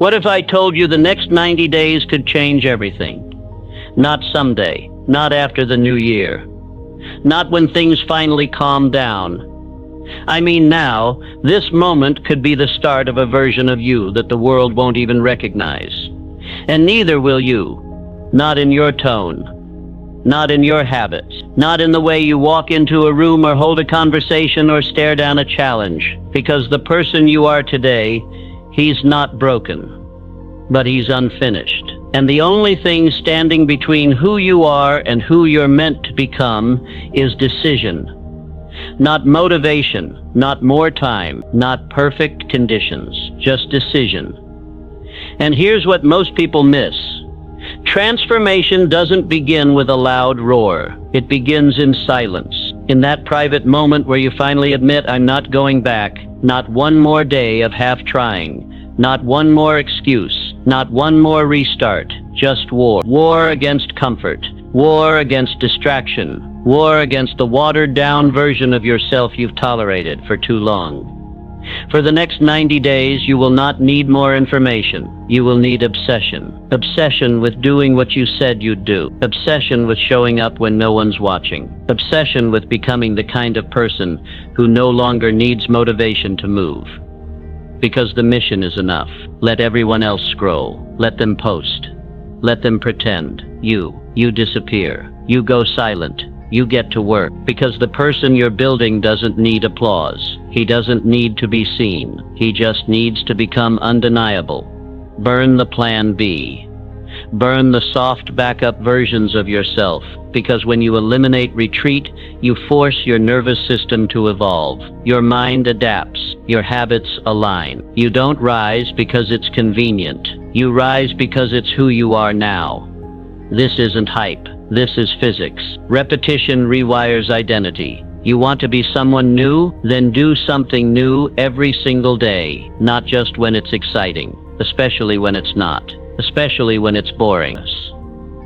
What if I told you the next 90 days could change everything? Not someday, not after the new year, not when things finally calm down. I mean now, this moment could be the start of a version of you that the world won't even recognize. And neither will you. Not in your tone. Not in your habits. Not in the way you walk into a room or hold a conversation or stare down a challenge. Because the person you are today, he's not broken, but he's unfinished. And the only thing standing between who you are and who you're meant to become is decision. Not motivation, not more time, not perfect conditions, just decision. And here's what most people miss. Transformation doesn't begin with a loud roar. It begins in silence, in that private moment where you finally admit, I'm not going back, not one more day of half trying, not one more excuse, not one more restart, just war. War against comfort, war against distraction, war against the watered-down version of yourself you've tolerated for too long. For the next 90 days, you will not need more information. You will need obsession. Obsession with doing what you said you'd do. Obsession with showing up when no one's watching. Obsession with becoming the kind of person who no longer needs motivation to move. Because the mission is enough. Let everyone else scroll. Let them post. Let them pretend. You disappear. You go silent. You get to work. Because the person you're building doesn't need applause. He doesn't need to be seen. He just needs to become undeniable. Burn the plan B. Burn the soft backup versions of yourself. Because when you eliminate retreat, you force your nervous system to evolve. Your mind adapts. Your habits align. You don't rise because it's convenient. You rise because it's who you are now. This isn't hype. This is physics. Repetition rewires identity. You want to be someone new? Then do something new every single day. Not just when it's exciting. Especially when it's not. Especially when it's boring.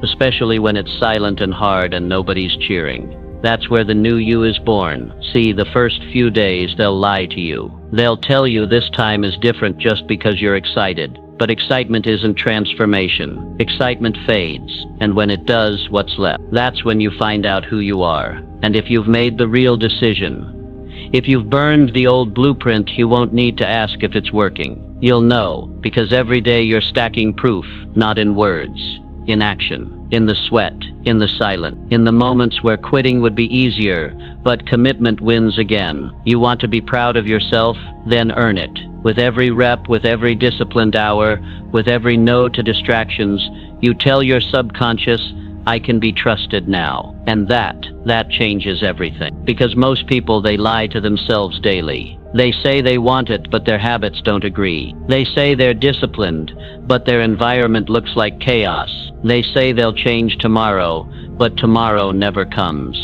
Especially when it's silent and hard and nobody's cheering. That's where the new you is born. See, the first few days they'll lie to you. They'll tell you this time is different just because you're excited. But excitement isn't transformation. Excitement fades, and when it does, what's left? That's when you find out who you are. And if you've made the real decision, if you've burned the old blueprint, you won't need to ask if it's working. You'll know, because every day you're stacking proof, not in words, in action, in the sweat, in the silence, in the moments where quitting would be easier, but commitment wins again. You want to be proud of yourself? Then earn it. With every rep, with every disciplined hour, with every no to distractions, you tell your subconscious, I can be trusted now. And that changes everything. Because most people, they lie to themselves daily. They say they want it, but their habits don't agree. They say they're disciplined, but their environment looks like chaos. They say they'll change tomorrow, but tomorrow never comes.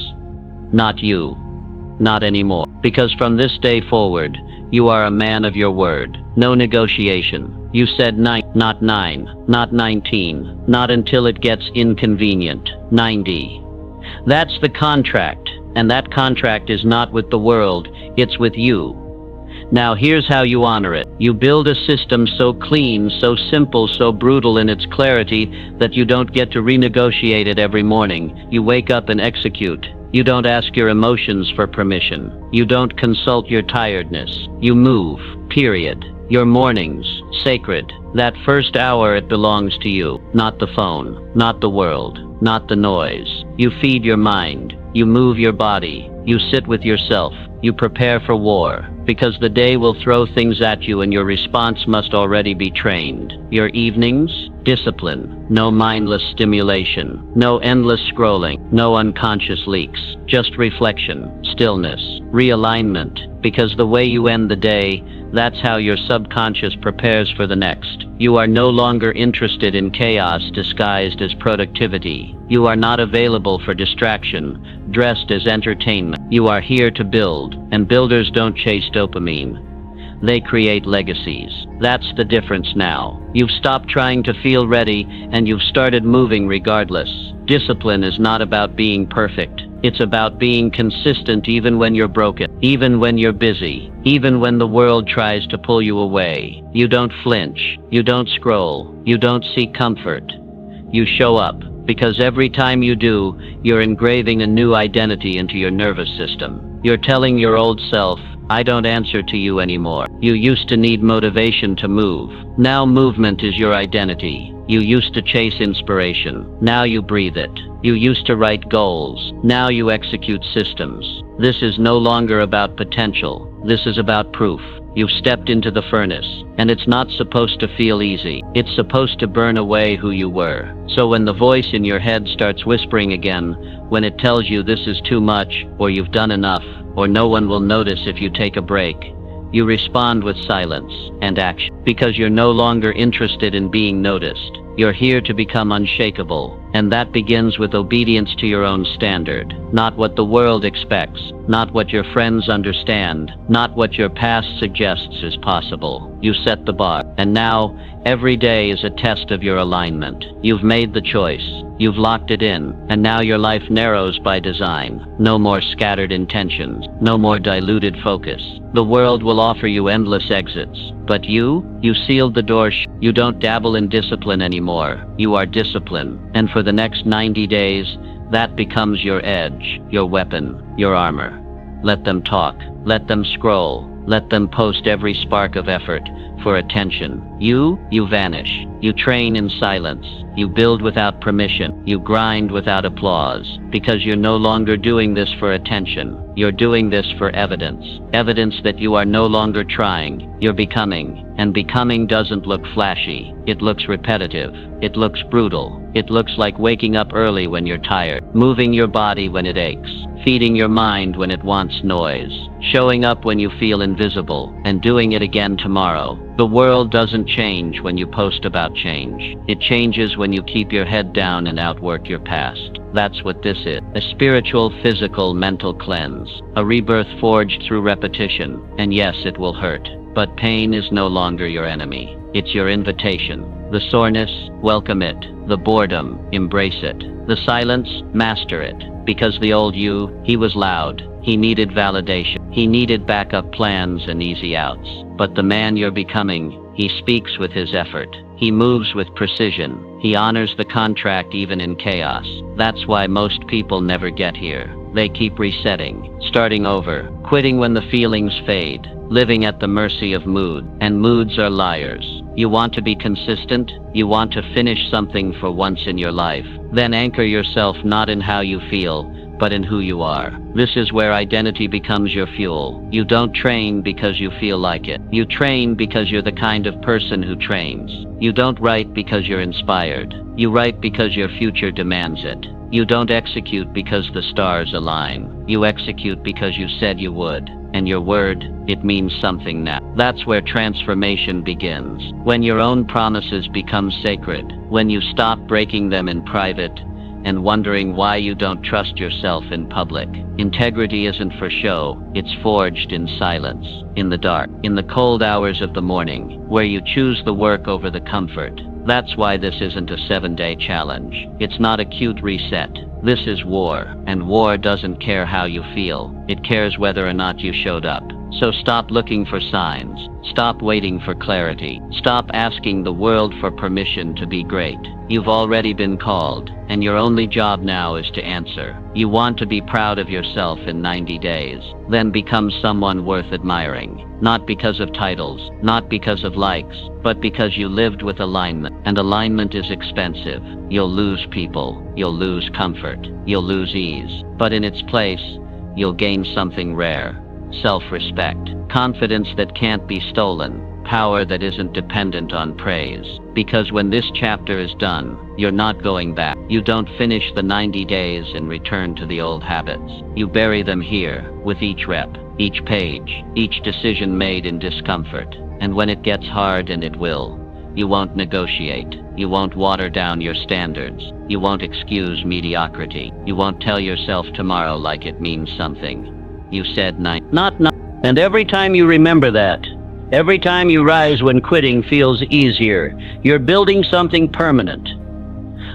Not you. Not anymore. Because from this day forward, you are a man of your word. No negotiation. You said 9, not 9, not 19, not until it gets inconvenient. 90. That's the contract, and that contract is not with the world, it's with you. Now here's how you honor it. You build a system so clean, so simple, so brutal in its clarity that you don't get to renegotiate it every morning. You wake up and execute. You don't ask your emotions for permission. You don't consult your tiredness. You move, period. Your mornings, sacred. That first hour, it belongs to you. Not the phone, not the world, not the noise. You feed your mind. You move your body. You sit with yourself. You prepare for war. Because the day will throw things at you and your response must already be trained. Your evenings? Discipline. No mindless stimulation. No endless scrolling. No unconscious leaks. Just reflection. Stillness. Realignment. Because the way you end the day, that's how your subconscious prepares for the next. You are no longer interested in chaos disguised as productivity. You are not available for distraction, dressed as entertainment. You are here to build, and builders don't chase dopamine. They create legacies. That's the difference now. You've stopped trying to feel ready, and you've started moving regardless. Discipline is not about being perfect. It's about being consistent even when you're broken, even when you're busy, even when the world tries to pull you away. You don't flinch, you don't scroll, you don't seek comfort. You show up, because every time you do, you're engraving a new identity into your nervous system. You're telling your old self, I don't answer to you anymore. You used to need motivation to move. Now movement is your identity. You used to chase inspiration. Now you breathe it. You used to write goals. Now you execute systems. This is no longer about potential. This is about proof. You've stepped into the furnace, and it's not supposed to feel easy. It's supposed to burn away who you were. So when the voice in your head starts whispering again, when it tells you this is too much, or you've done enough, or no one will notice if you take a break, you respond with silence and action, because you're no longer interested in being noticed. You're here to become unshakable, and that begins with obedience to your own standard. Not what the world expects, not what your friends understand, not what your past suggests is possible. You set the bar, and now, every day is a test of your alignment. You've made the choice, you've locked it in, and now your life narrows by design. No more scattered intentions, no more diluted focus. The world will offer you endless exits, but you sealed the door shut. You don't dabble in discipline anymore. You are discipline, and for the next 90 days, that becomes your edge, your weapon, your armor. Let them talk, let them scroll, let them post every spark of effort for attention. You vanish. You train in silence. You build without permission. You grind without applause, because you're no longer doing this for attention. You're doing this for evidence. Evidence that you are no longer trying. You're becoming. And becoming doesn't look flashy. It looks repetitive. It looks brutal. It looks like waking up early when you're tired, moving your body when it aches, feeding your mind when it wants noise, showing up when you feel invisible, and doing it again tomorrow. The world doesn't change when you post about change. It changes when you keep your head down and outwork your past. That's what this is. A spiritual, physical, mental cleanse. A rebirth forged through repetition. And yes, it will hurt. But pain is no longer your enemy. It's your invitation. The soreness, welcome it. The boredom, embrace it. The silence, master it. Because the old you, he was loud. He needed validation. He needed backup plans and easy outs. But the man you're becoming, he speaks with his effort. He moves with precision. He honors the contract even in chaos. That's why most people never get here. They keep resetting, starting over, quitting when the feelings fade, living at the mercy of mood. And moods are liars. You want to be consistent? You want to finish something for once in your life? Then anchor yourself not in how you feel, but in who you are. This is where identity becomes your fuel. You don't train because you feel like it. You train because you're the kind of person who trains. You don't write because you're inspired. You write because your future demands it. You don't execute because the stars align. You execute because you said you would. And your word, it means something now. That's where transformation begins. When your own promises become sacred. When you stop breaking them in private and wondering why you don't trust yourself in public. Integrity isn't for show, it's forged in silence, in the dark, in the cold hours of the morning, where you choose the work over the comfort. That's why this isn't a 7-day challenge. It's not a cute reset. This is war, and war doesn't care how you feel. It cares whether or not you showed up. So stop looking for signs. Stop waiting for clarity. Stop asking the world for permission to be great. You've already been called, and your only job now is to answer. You want to be proud of yourself in 90 days. Then become someone worth admiring. Not because of titles, not because of likes, but because you lived with alignment. And alignment is expensive. You'll lose people. You'll lose comfort. You'll lose ease. But in its place, you'll gain something rare. Self-respect. Confidence that can't be stolen. Power that isn't dependent on praise. Because when this chapter is done, you're not going back. You don't finish the 90 days and return to the old habits. You bury them here, with each rep, each page, each decision made in discomfort. And when it gets hard, and it will, you won't negotiate. You won't water down your standards. You won't excuse mediocrity. You won't tell yourself tomorrow like it means something. You said not. And every time you remember that, every time you rise when quitting feels easier, you're building something permanent.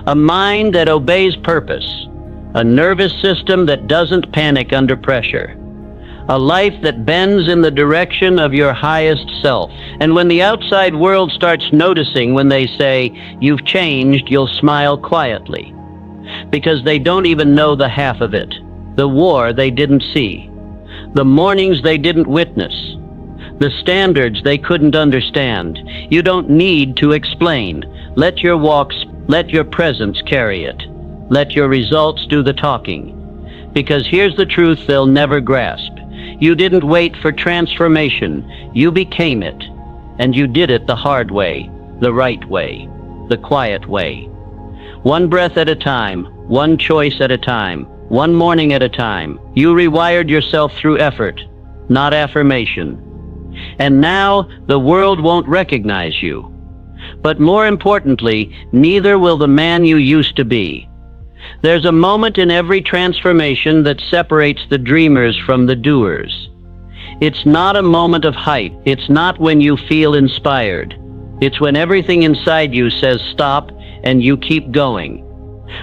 A mind that obeys purpose. a nervous system that doesn't panic under pressure, a life that bends in the direction of your highest self. And when the outside world starts noticing when they say, "You've changed," you'll smile quietly, because they don't even know the half of it. The war they didn't see, the mornings they didn't witness, the standards they couldn't understand. You don't need to explain. Let your walks, let your presence carry it. Let your results do the talking. Because here's the truth they'll never grasp. You didn't wait for transformation. You became it. And you did it the hard way, the right way, the quiet way. One breath at a time, one choice at a time, one morning at a time. You rewired yourself through effort, not affirmation. And now the world won't recognize you. But more importantly, neither will the man you used to be. There's a moment in every transformation that separates the dreamers from the doers. It's not a moment of hype. It's not when you feel inspired. It's when everything inside you says stop and you keep going.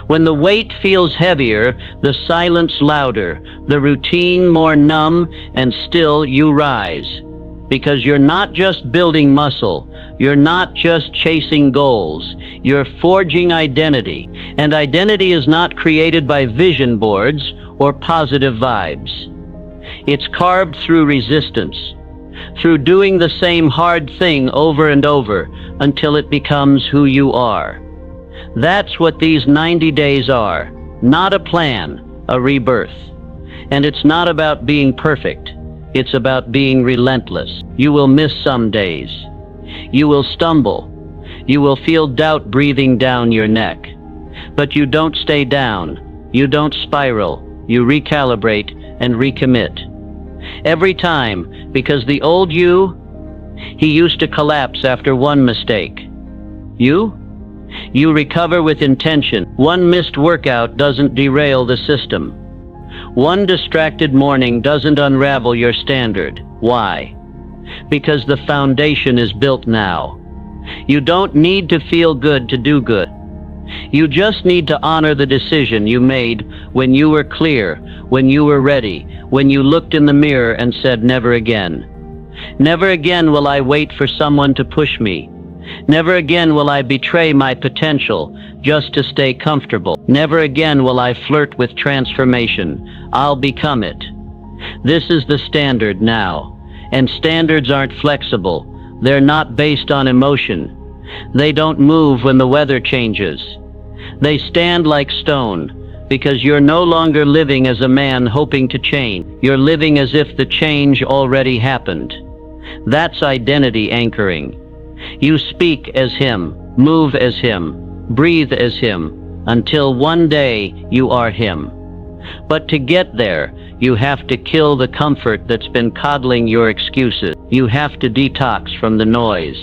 When the weight feels heavier, the silence louder, the routine more numb, and still you rise. Because you're not just building muscle, you're not just chasing goals, you're forging identity. And identity is not created by vision boards or positive vibes. It's carved through resistance, through doing the same hard thing over and over until it becomes who you are. That's what these 90 days are. Not a plan, a rebirth. And it's not about being perfect. It's about being relentless. You will miss some days. You will stumble. You will feel doubt breathing down your neck. But you don't stay down. You don't spiral. You recalibrate and recommit. Every time, because the old you, he used to collapse after one mistake. You recover with intention. One missed workout doesn't derail the system. One distracted morning doesn't unravel your standard. Why? Because the foundation is built now. You don't need to feel good to do good. You just need to honor the decision you made when you were clear, when you were ready, when you looked in the mirror and said, "Never again. Never again will I wait for someone to push me. Never again will I betray my potential just to stay comfortable. Never again will I flirt with transformation. I'll become it." This is the standard now. And standards aren't flexible. They're not based on emotion. They don't move when the weather changes. They stand like stone, because you're no longer living as a man hoping to change. You're living as if the change already happened. That's identity anchoring. You speak as him, move as him, breathe as him, until one day you are him. But to get there, you have to kill the comfort that's been coddling your excuses. You have to detox from the noise,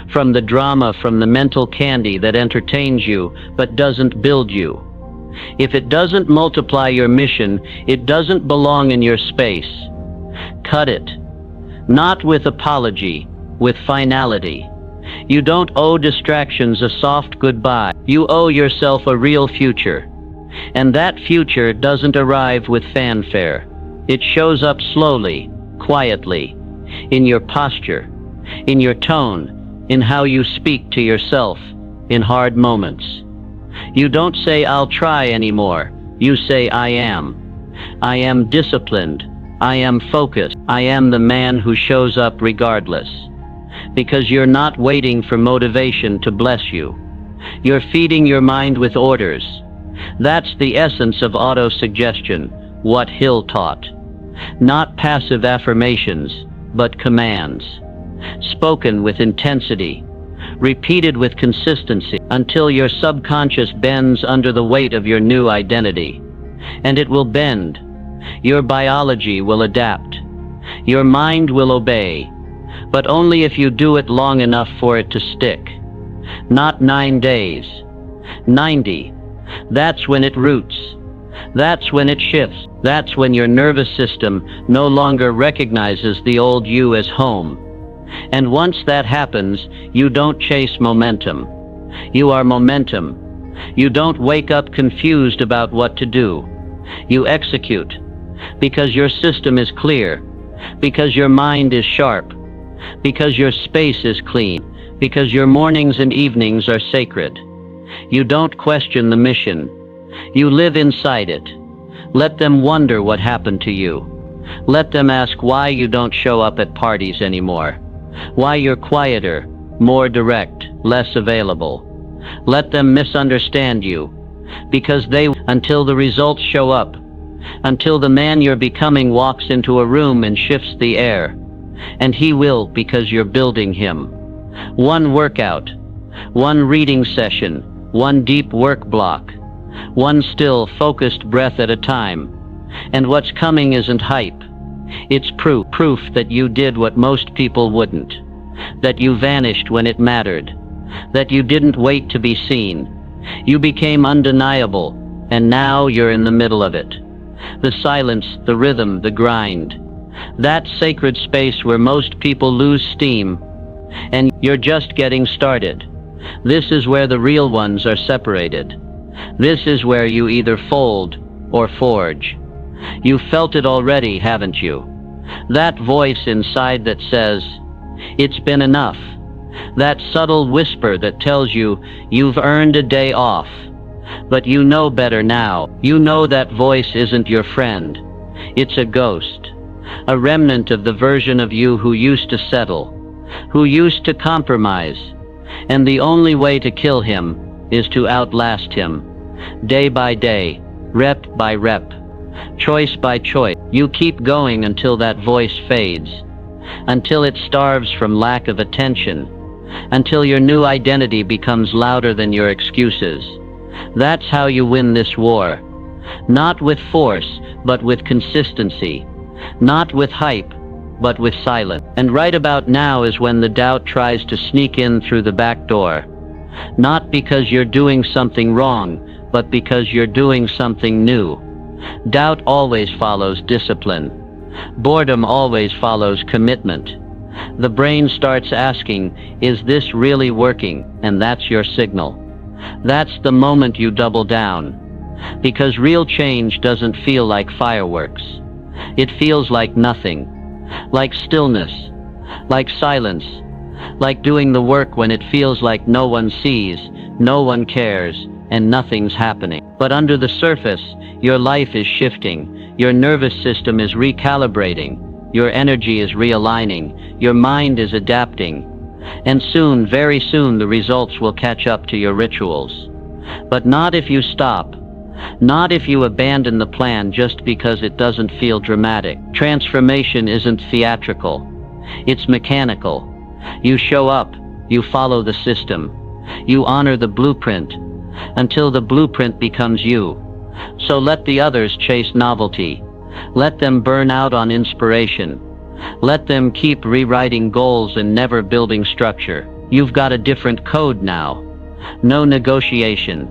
from the drama, from the mental candy that entertains you but doesn't build you. If it doesn't multiply your mission, it doesn't belong in your space. Cut it. Not with apology, with finality. You don't owe distractions a soft goodbye. You owe yourself a real future. And that future doesn't arrive with fanfare. It shows up slowly, quietly, in your posture, in your tone, in how you speak to yourself in hard moments. You don't say, "I'll try anymore." You say, "I am. I am disciplined. I am focused. I am the man who shows up regardless." Because you're not waiting for motivation to bless you. You're feeding your mind with orders. That's the essence of auto-suggestion, what Hill taught. Not passive affirmations, but commands. Spoken with intensity, repeated with consistency, until your subconscious bends under the weight of your new identity. And it will bend. Your biology will adapt. Your mind will obey. But only if you do it long enough for it to stick. Not 9 days. 90. That's when it roots. That's when it shifts. That's when your nervous system no longer recognizes the old you as home. And once that happens, you don't chase momentum. You are momentum. You don't wake up confused about what to do. You execute, because your system is clear, because your mind is sharp, because your space is clean, because your mornings and evenings are sacred. You don't question the mission. You live inside it. Let them wonder what happened to you. Let them ask why you don't show up at parties anymore, why you're quieter, more direct, less available. Let them misunderstand you, because until the results show up, until the man you're becoming walks into a room and shifts the air. And he will, because you're building him. One workout, one reading session, one deep work block, one still, focused breath at a time. And what's coming isn't hype. It's proof that you did what most people wouldn't, that you vanished when it mattered, that you didn't wait to be seen. You became undeniable, and now you're in the middle of it. The silence, the rhythm, the grind. That sacred space where most people lose steam, and you're just getting started. This is where the real ones are separated. This is where you either fold or forge. You felt it already, haven't you? That voice inside that says, "It's been enough." That subtle whisper that tells you you've earned a day off. But you know better now. You know that voice isn't your friend. It's a ghost, a remnant of the version of you who used to settle, who used to compromise. And the only way to kill him is to outlast him. Day by day, rep by rep, choice by choice. You keep going until that voice fades, until it starves from lack of attention, until your new identity becomes louder than your excuses. That's how you win this war. Not with force, but with consistency. Not with hype, but with silence. And right about now is when the doubt tries to sneak in through the back door. Not because you're doing something wrong, but because you're doing something new. Doubt always follows discipline. Boredom always follows commitment. The brain starts asking, is this really working? And that's your signal. That's the moment you double down. Because real change doesn't feel like fireworks. It feels like nothing. Like stillness. Like silence. Like doing the work when it feels like no one sees, no one cares, and nothing's happening. But under the surface, your life is shifting. Your nervous system is recalibrating. Your energy is realigning. Your mind is adapting. And soon, very soon, the results will catch up to your rituals. But not if you stop. Not if you abandon the plan just because it doesn't feel dramatic. Transformation isn't theatrical. It's mechanical. You show up. You follow the system. You honor the blueprint until the blueprint becomes you. So let the others chase novelty. Let them burn out on inspiration. Let them keep rewriting goals and never building structure. You've got a different code now. No negotiation.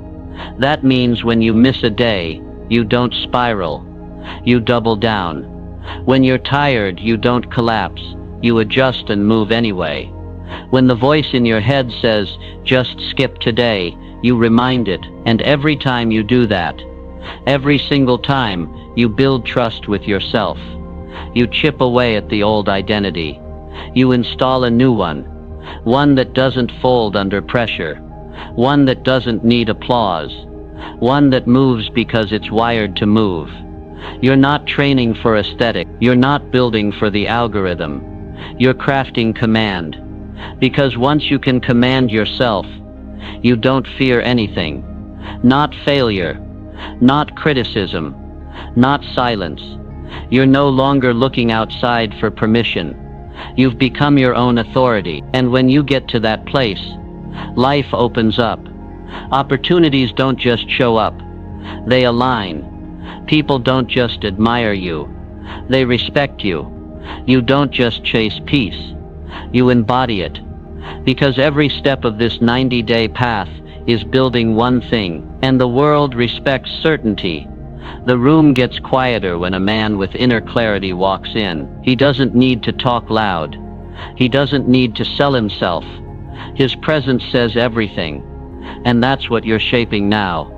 That means when you miss a day, you don't spiral. You double down. When you're tired, you don't collapse. You adjust and move anyway. When the voice in your head says, just skip today, you remind it. And every time you do that, every single time, you build trust with yourself. You chip away at the old identity. You install a new one that doesn't fold under pressure, one that doesn't need applause, one that moves because it's wired to move. You're not training for aesthetic. You're not building for the algorithm. You're crafting command. Because once you can command yourself, you don't fear anything. Not failure, not criticism, not silence. You're no longer looking outside for permission. You've become your own authority. And when you get to that place, life opens up. Opportunities don't just show up. They align. People don't just admire you. They respect you. You don't just chase peace. You embody it. Because every step of this 90-day path is building one thing, and the world respects certainty. The room gets quieter when a man with inner clarity walks in. He doesn't need to talk loud. He doesn't need to sell himself. His presence says everything. And that's what you're shaping now.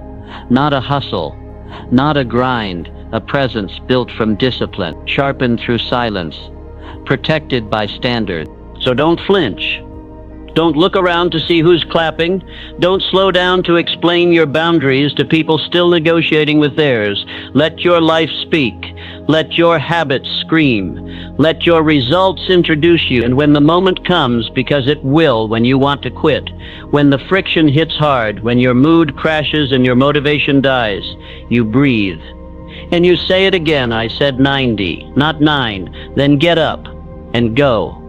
Not a hustle, not a grind, a presence built from discipline, sharpened through silence, protected by standards. So don't flinch. Don't look around to see who's clapping. Don't slow down to explain your boundaries to people still negotiating with theirs. Let your life speak. Let your habits scream. Let your results introduce you. And when the moment comes, because it will when you want to quit, when the friction hits hard, when your mood crashes and your motivation dies, you breathe. And you say it again, I said 90, not 9. Then get up and go.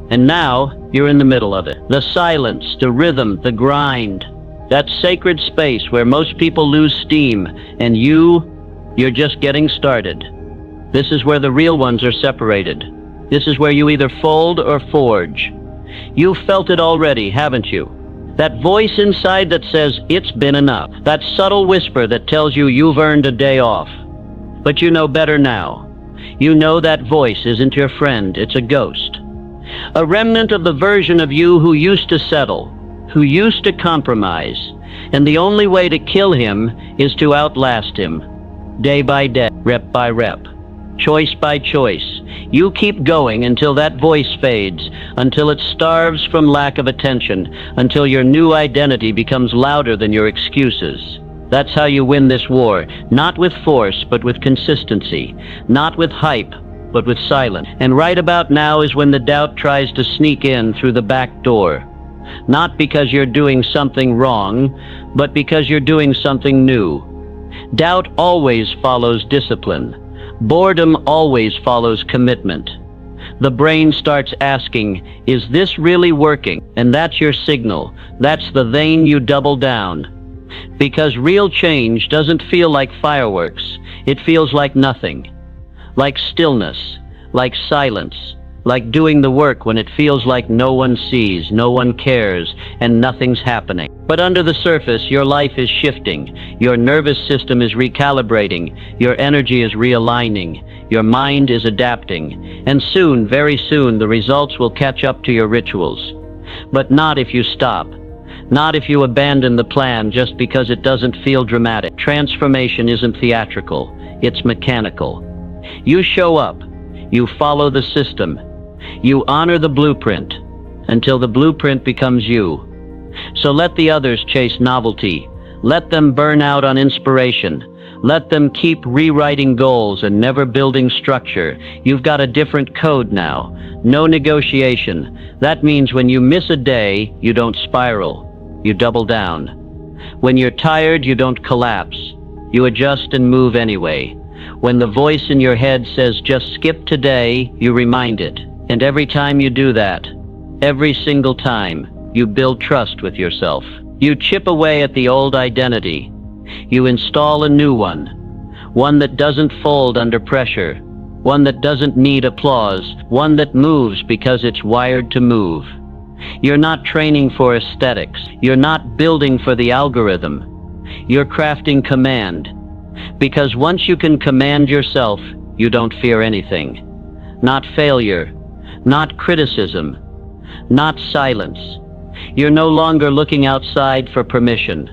And now, you're in the middle of it. The silence, the rhythm, the grind. That sacred space where most people lose steam, and you're just getting started. This is where the real ones are separated. This is where you either fold or forge. You've felt it already, haven't you? That voice inside that says, it's been enough. That subtle whisper that tells you you've earned a day off. But you know better now. You know that voice isn't your friend, it's a ghost. A remnant of the version of you who used to settle, who used to compromise, and the only way to kill him is to outlast him. Day by day, rep by rep, choice by choice. You keep going until that voice fades, until it starves from lack of attention, until your new identity becomes louder than your excuses. That's how you win this war, not with force, but with consistency, not with hype, but with silence. And right about now is when the doubt tries to sneak in through the back door. Not because you're doing something wrong, but because you're doing something new. Doubt always follows discipline. Boredom always follows commitment. The brain starts asking, is this really working? And that's your signal. That's the vein you double down. Because real change doesn't feel like fireworks. It feels like nothing. Like stillness, like silence, like doing the work when it feels like no one sees, no one cares, and nothing's happening. But under the surface, your life is shifting, your nervous system is recalibrating, your energy is realigning, your mind is adapting, and soon, very soon, the results will catch up to your rituals. But not if you stop. Not if you abandon the plan just because it doesn't feel dramatic. Transformation isn't theatrical, it's mechanical. You show up, you follow the system, you honor the blueprint until the blueprint becomes you. So let the others chase novelty, let them burn out on inspiration, let them keep rewriting goals and never building structure. You've got a different code now, no negotiation. That means when you miss a day, you don't spiral, you double down. When you're tired, you don't collapse, you adjust and move anyway. When the voice in your head says, just skip today, you remind it. And every time you do that, every single time, you build trust with yourself. You chip away at the old identity. You install a new one that doesn't fold under pressure, one that doesn't need applause, one that moves because it's wired to move. You're not training for aesthetics. You're not building for the algorithm. You're crafting command. Because once you can command yourself, you don't fear anything. Not failure, not criticism, not silence. You're no longer looking outside for permission.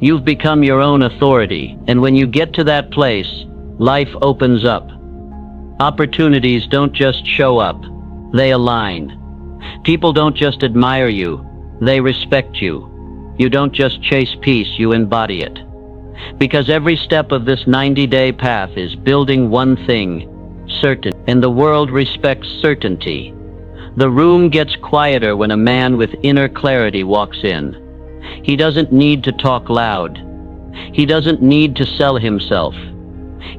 You've become your own authority, and when you get to that place, life opens up. Opportunities don't just show up, they align. People don't just admire you, they respect you. You don't just chase peace, you embody it. Because every step of this 90-day path is building one thing, certain, and the world respects certainty. The room gets quieter when a man with inner clarity walks in. He doesn't need to talk loud. He doesn't need to sell himself.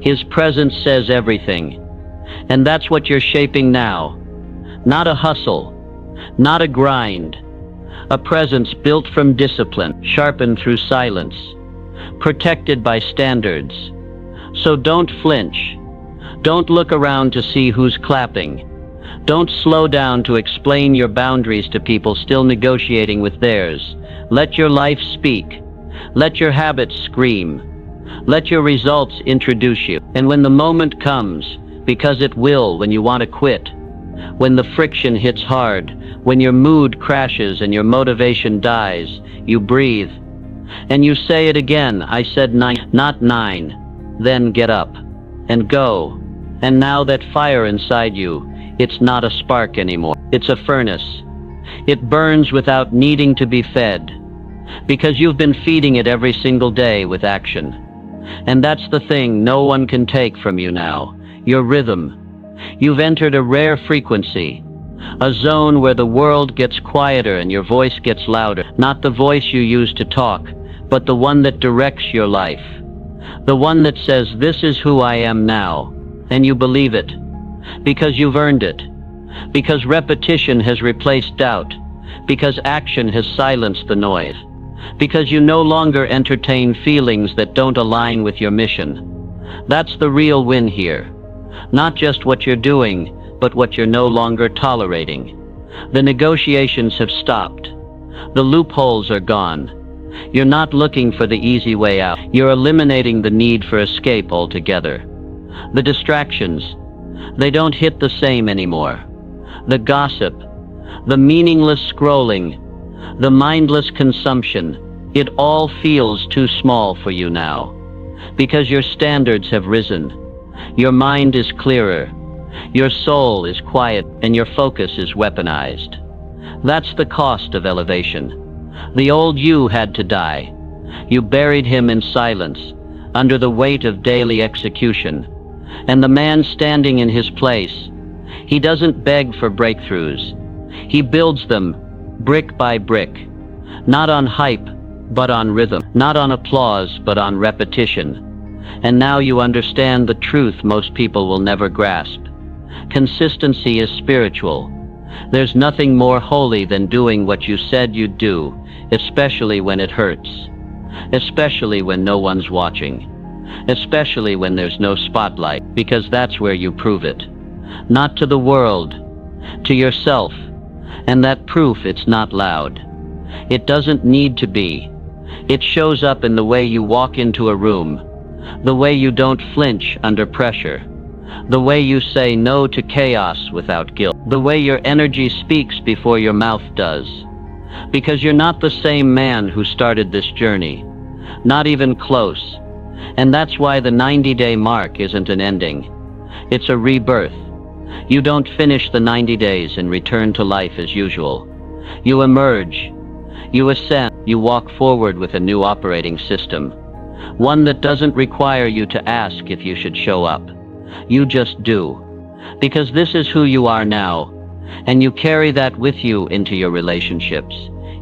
His presence says everything. And that's what you're shaping now. Not a hustle, not a grind. A presence built from discipline, sharpened through silence, protected by standards. So don't flinch. Don't look around to see who's clapping. Don't slow down to explain your boundaries to people still negotiating with theirs. Let your life speak. Let your habits scream. Let your results introduce you. And when the moment comes, because it will when you want to quit, when the friction hits hard, when your mood crashes and your motivation dies, you breathe And you say it again, I said 9, not 9. Then get up and go. And now that fire inside you, it's not a spark anymore. It's a furnace. It burns without needing to be fed, because you've been feeding it every single day with action. And that's the thing no one can take from you now, your rhythm. You've entered a rare frequency, a zone where the world gets quieter and your voice gets louder. Not the voice you use to talk, but the one that directs your life. The one that says, this is who I am now. And you believe it, because you've earned it. Because repetition has replaced doubt. Because action has silenced the noise. Because you no longer entertain feelings that don't align with your mission. That's the real win here. Not just what you're doing, but what you're no longer tolerating. The negotiations have stopped. The loopholes are gone. You're not looking for the easy way out. You're eliminating the need for escape altogether. The distractions, they don't hit the same anymore. The gossip, the meaningless scrolling, the mindless consumption, it all feels too small for you now. Because your standards have risen. Your mind is clearer. Your soul is quiet, and your focus is weaponized. That's the cost of elevation. The old you had to die. You buried him in silence, under the weight of daily execution. And the man standing in his place, he doesn't beg for breakthroughs. He builds them, brick by brick. Not on hype, but on rhythm. Not on applause, but on repetition. And now you understand the truth most people will never grasp. Consistency is spiritual. There's nothing more holy than doing what you said you'd do, especially when it hurts. Especially when no one's watching. Especially when there's no spotlight, because that's where you prove it. Not to the world, to yourself. And that proof, it's not loud. It doesn't need to be. It shows up in the way you walk into a room, the way you don't flinch under pressure, the way you say no to chaos without guilt, the way your energy speaks before your mouth does. Because you're not the same man who started this journey, not even close. And that's why the 90-day mark isn't an ending. It's a rebirth. You don't finish the 90 days and return to life as usual. You emerge. You ascend. You walk forward with a new operating system. One that doesn't require you to ask if you should show up. You just do. Because this is who you are now. And you carry that with you into your relationships,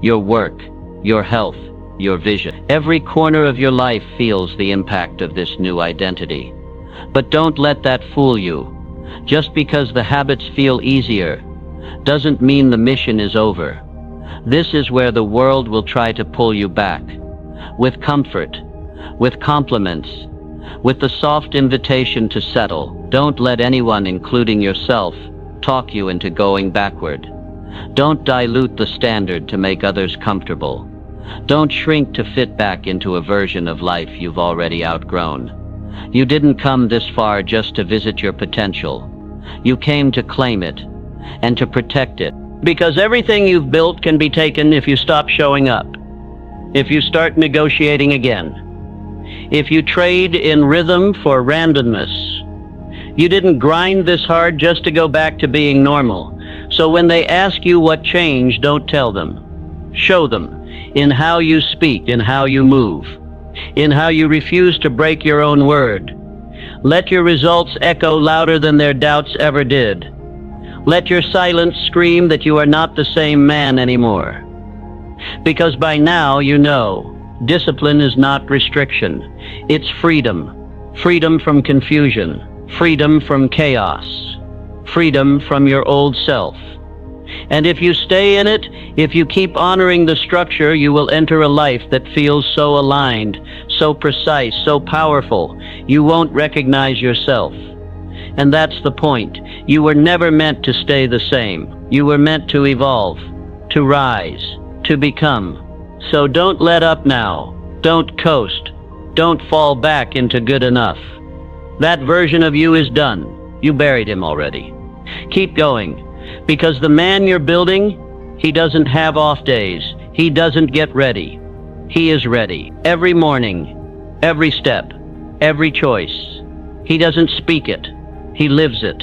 your work, your health, your vision. Every corner of your life feels the impact of this new identity. But don't let that fool you. Just because the habits feel easier doesn't mean the mission is over. This is where the world will try to pull you back. With comfort, with compliments, with the soft invitation to settle. Don't let anyone, including yourself, talk you into going backward. Don't dilute the standard to make others comfortable. Don't shrink to fit back into a version of life you've already outgrown. You didn't come this far just to visit your potential. You came to claim it and to protect it. Because everything you've built can be taken if you stop showing up. If you start negotiating again. If you trade in rhythm for randomness. You didn't grind this hard just to go back to being normal. So when they ask you what changed, don't tell them. Show them in how you speak, in how you move, in how you refuse to break your own word. Let your results echo louder than their doubts ever did. Let your silence scream that you are not the same man anymore. Because by now you know, discipline is not restriction. It's freedom. Freedom from confusion. Freedom from chaos. Freedom from your old self. And if you stay in it, if you keep honoring the structure, you will enter a life that feels so aligned, so precise, so powerful, you won't recognize yourself. And that's the point. You were never meant to stay the same. You were meant to evolve, to rise, to become. So don't let up now. Don't coast. Don't fall back into good enough. That version of you is done. You buried him already. Keep going. Because the man you're building, he doesn't have off days. He doesn't get ready. He is ready. Every morning, every step, every choice. He doesn't speak it. He lives it.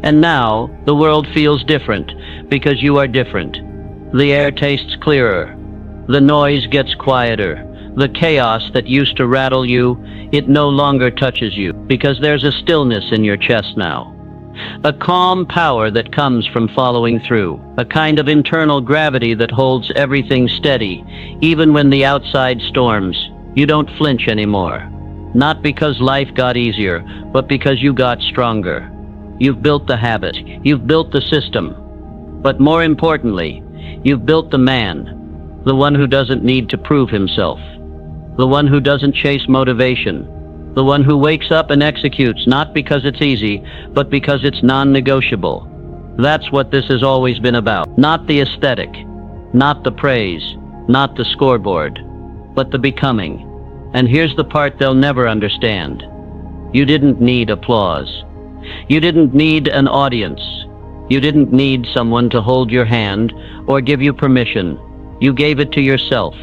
And now, the world feels different, because you are different. The air tastes clearer. The noise gets quieter. The chaos that used to rattle you, it no longer touches you, because there's a stillness in your chest now. A calm power that comes from following through. A kind of internal gravity that holds everything steady, even when the outside storms. You don't flinch anymore. Not because life got easier, but because you got stronger. You've built the habit. You've built the system. But more importantly, you've built the man. The one who doesn't need to prove himself. The one who doesn't chase motivation. The one who wakes up and executes, not because it's easy, but because it's non-negotiable. That's what this has always been about. Not the aesthetic, not the praise, not the scoreboard, but the becoming. And here's the part they'll never understand. You didn't need applause. You didn't need an audience. You didn't need someone to hold your hand or give you permission. You gave it to yourself.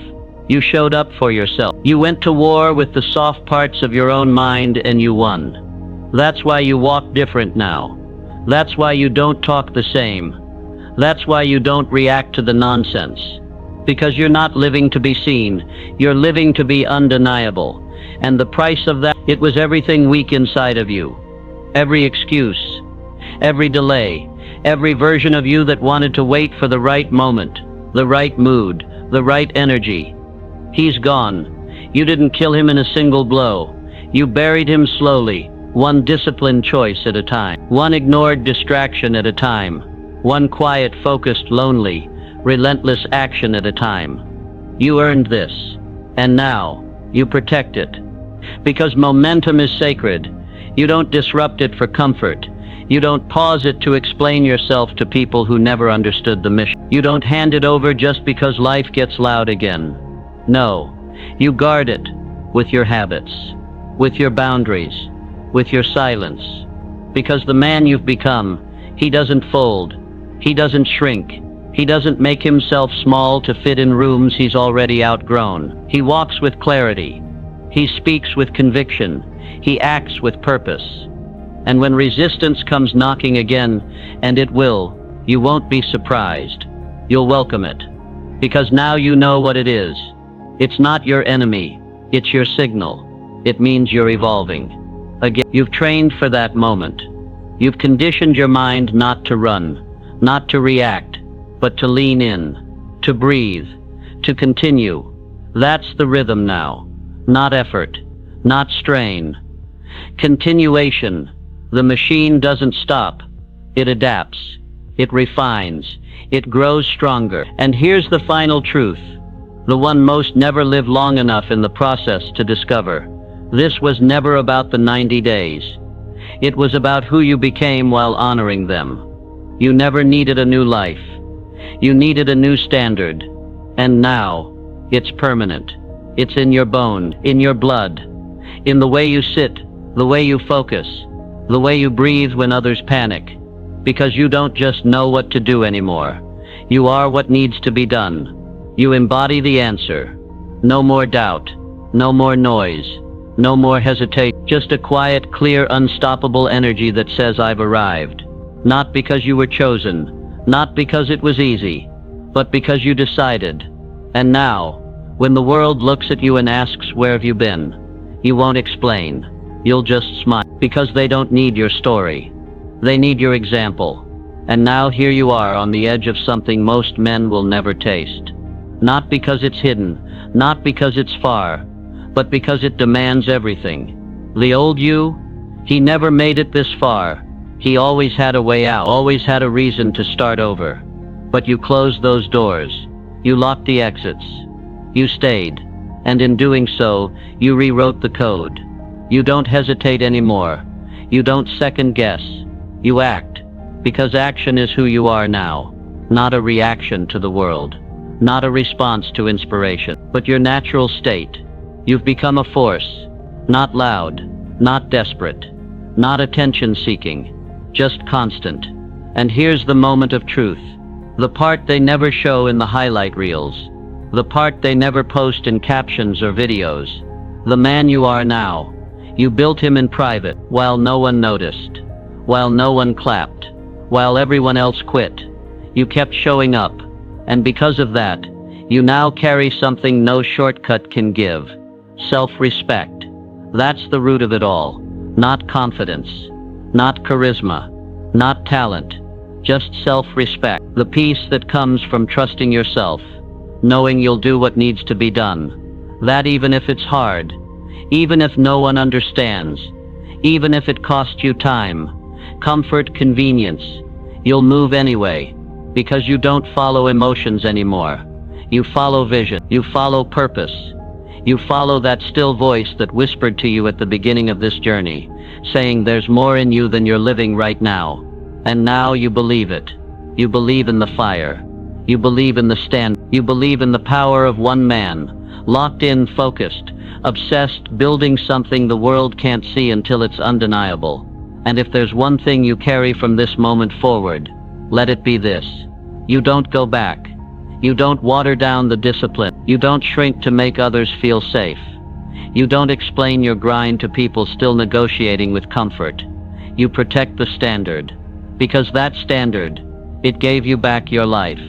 You showed up for yourself. You went to war with the soft parts of your own mind and you won. That's why you walk different now. That's why you don't talk the same. That's why you don't react to the nonsense. Because you're not living to be seen. You're living to be undeniable. And the price of that, it was everything weak inside of you. Every excuse, every delay, every version of you that wanted to wait for the right moment, the right mood, the right energy. He's gone. You didn't kill him in a single blow. You buried him slowly, one disciplined choice at a time, one ignored distraction at a time, one quiet, focused, lonely, relentless action at a time. You earned this, and now you protect it. Because momentum is sacred. You don't disrupt it for comfort. You don't pause it to explain yourself to people who never understood the mission. You don't hand it over just because life gets loud again. No, you guard it with your habits, with your boundaries, with your silence. Because the man you've become, he doesn't fold, he doesn't shrink, he doesn't make himself small to fit in rooms he's already outgrown. He walks with clarity, he speaks with conviction, he acts with purpose. And when resistance comes knocking again, and it will, you won't be surprised. You'll welcome it. Because now you know what it is. It's not your enemy, it's your signal. It means you're evolving. Again, you've trained for that moment. You've conditioned your mind not to run, not to react, but to lean in, to breathe, to continue. That's the rhythm now. Not effort, not strain. Continuation. The machine doesn't stop. It adapts. It refines. It grows stronger. And here's the final truth. The one most never live long enough in the process to discover. This was never about the 90 days. It was about who you became while honoring them. You never needed a new life. You needed a new standard. And now, it's permanent. It's in your bone, in your blood, in the way you sit, the way you focus, the way you breathe when others panic. Because you don't just know what to do anymore. You are what needs to be done. You embody the answer. No more doubt, no more noise, no more hesitation. Just a quiet, clear, unstoppable energy that says I've arrived. Not because you were chosen, not because it was easy, but because you decided. And now, when the world looks at you and asks where have you been, you won't explain. You'll just smile. Because they don't need your story. They need your example. And now here you are on the edge of something most men will never taste. Not because it's hidden, not because it's far, but because it demands everything. The old you, he never made it this far. He always had a way out, always had a reason to start over. But you closed those doors. You locked the exits. You stayed. And in doing so, you rewrote the code. You don't hesitate anymore. You don't second guess. You act. Because action is who you are now. Not a reaction to the world. Not a response to inspiration, but your natural state. You've become a force. Not loud. Not desperate. Not attention-seeking. Just constant. And here's the moment of truth. The part they never show in the highlight reels. The part they never post in captions or videos. The man you are now. You built him in private, while no one noticed. While no one clapped. While everyone else quit. You kept showing up. And because of that, you now carry something no shortcut can give. Self-respect. That's the root of it all. Not confidence. Not charisma. Not talent. Just self-respect. The peace that comes from trusting yourself. Knowing you'll do what needs to be done. That even if it's hard. Even if no one understands. Even if it costs you time. Comfort, convenience. You'll move anyway. Because you don't follow emotions anymore. You follow vision. You follow purpose. You follow that still voice that whispered to you at the beginning of this journey, saying there's more in you than you're living right now. And now you believe it. You believe in the fire. You believe in the stand. You believe in the power of one man, locked in, focused, obsessed, building something the world can't see until it's undeniable. And if there's one thing you carry from this moment forward, let it be this. You don't go back. You don't water down the discipline. You don't shrink to make others feel safe. You don't explain your grind to people still negotiating with comfort. You protect the standard. Because that standard, it gave you back your life.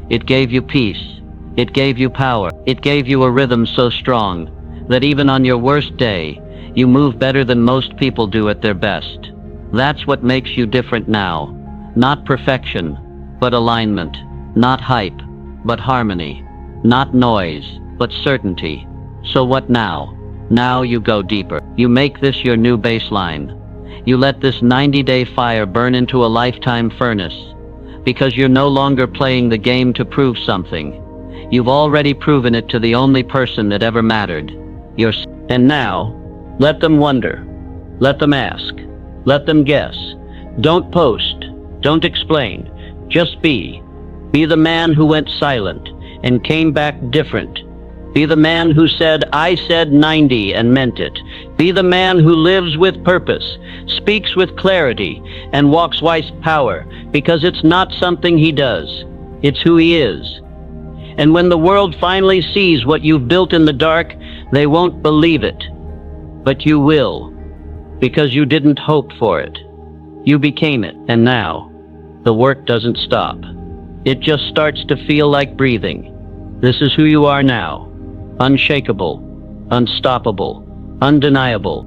It gave you peace. It gave you power. It gave you a rhythm so strong that even on your worst day, you move better than most people do at their best. That's what makes you different now. Not perfection, but alignment. Not hype, but harmony. Not noise, but certainty. So what now? Now you go deeper. You make this your new baseline. You let this 90-day fire burn into a lifetime furnace. Because you're no longer playing the game to prove something. You've already proven it to the only person that ever mattered. And now, let them wonder. Let them ask. Let them guess. Don't post. Don't explain. Just be. Be the man who went silent and came back different. Be the man who said, I said 90 and meant it. Be the man who lives with purpose, speaks with clarity, and walks wise power, because it's not something he does. It's who he is. And when the world finally sees what you've built in the dark, they won't believe it. But you will, because you didn't hope for it. You became it, and now, the work doesn't stop. It just starts to feel like breathing. This is who you are now. Unshakable, unstoppable, undeniable.